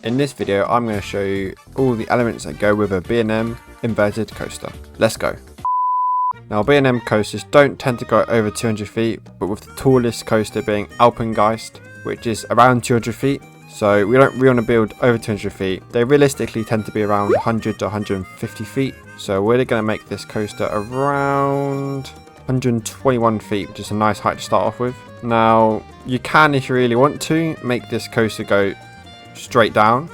In this video, I'm going to show you all the elements that go with a B&M Inverted Coaster. Let's go. Now, B&M coasters don't tend to go over 200 feet, but with the tallest coaster being Alpengeist, which is around 200 feet, so we don't really want to build over 200 feet. They realistically tend to be around 100 to 150 feet, so we're going to make this coaster around 121 feet, which is a nice height to start off with. Now, you can, if you really want to, make this coaster go straight down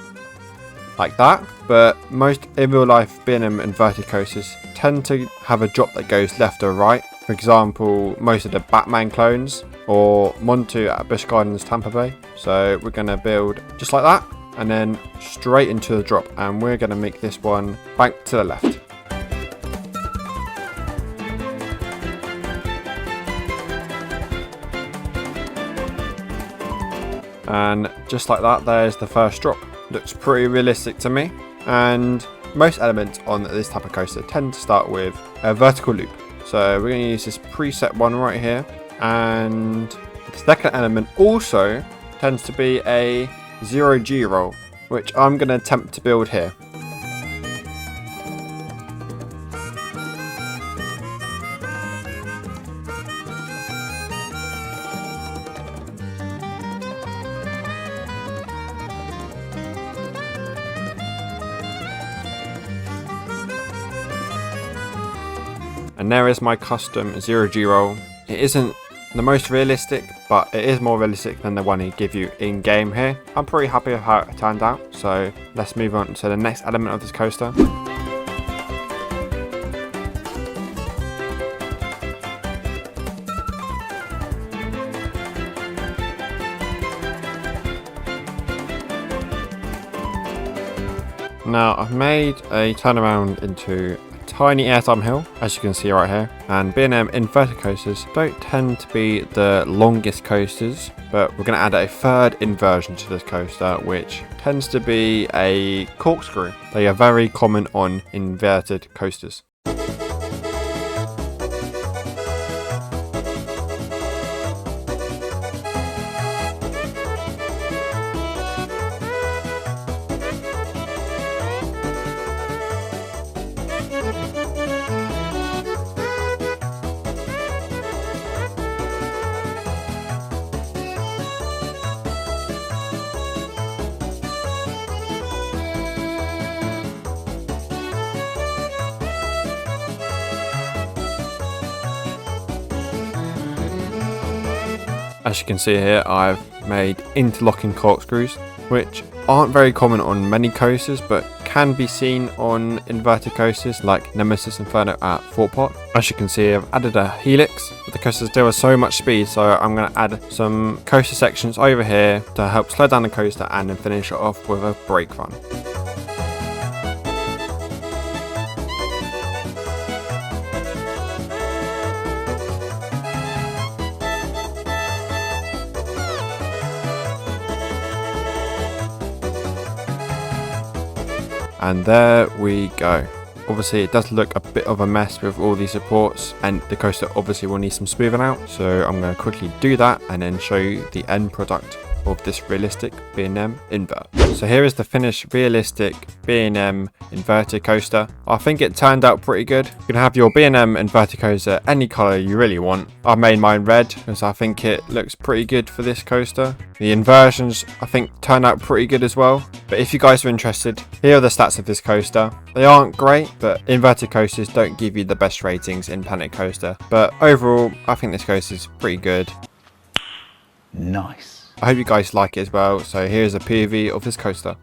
like that, but most in real life B&M inverted coasters tend to have a drop that goes left or right. For example, most of the Batman clones or Montu at Busch Gardens Tampa Bay. So we're going to build just like that and then straight into the drop, and we're going to make this one bank to the left. And just like that, there's the first drop. Looks pretty realistic to me. And most elements on this type of coaster tend to start with a vertical loop. So we're going to use this preset one right here. And the second element also tends to be a 0G roll, which I'm going to attempt to build here. And there is my custom 0G roll. It isn't the most realistic, but it is more realistic than the one he give you in game here. I'm pretty happy with how it turned out. So let's move on to the next element of this coaster. Now, I've made a turnaround into tiny airtime hill, as you can see right here, and B&M inverted coasters don't tend to be the longest coasters, but we're going to add a third inversion to this coaster, which tends to be a corkscrew. They are very common on inverted coasters. As you can see here, I've made interlocking corkscrews, which aren't very common on many coasters, but can be seen on inverted coasters like Nemesis Inferno at Fort Park. As you can see, I've added a helix, but the coaster still has so much speed, so I'm going to add some coaster sections over here to help slow down the coaster and then finish it off with a brake run. And there we go. Obviously it does look a bit of a mess with all these supports, and the coaster obviously will need some smoothing out, so I'm going to quickly do that and then show you the end product of this realistic B&M invert. So here is the finished realistic B&M inverted coaster. I think it turned out pretty good. You can have your B&M inverted coaster any color you really want. I made mine red because I think it looks pretty good for this coaster. The inversions I think turned out pretty good as well. But if you guys are interested, here are the stats of this coaster. They aren't great, but inverted coasters don't give you the best ratings in Planet Coaster. But overall, I think this coaster is pretty good. Nice. I hope you guys like it as well. So here's a POV of this coaster.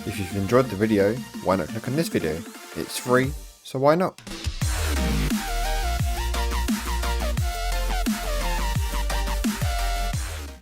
If you've enjoyed the video, why not click on this video? It's free, so why not?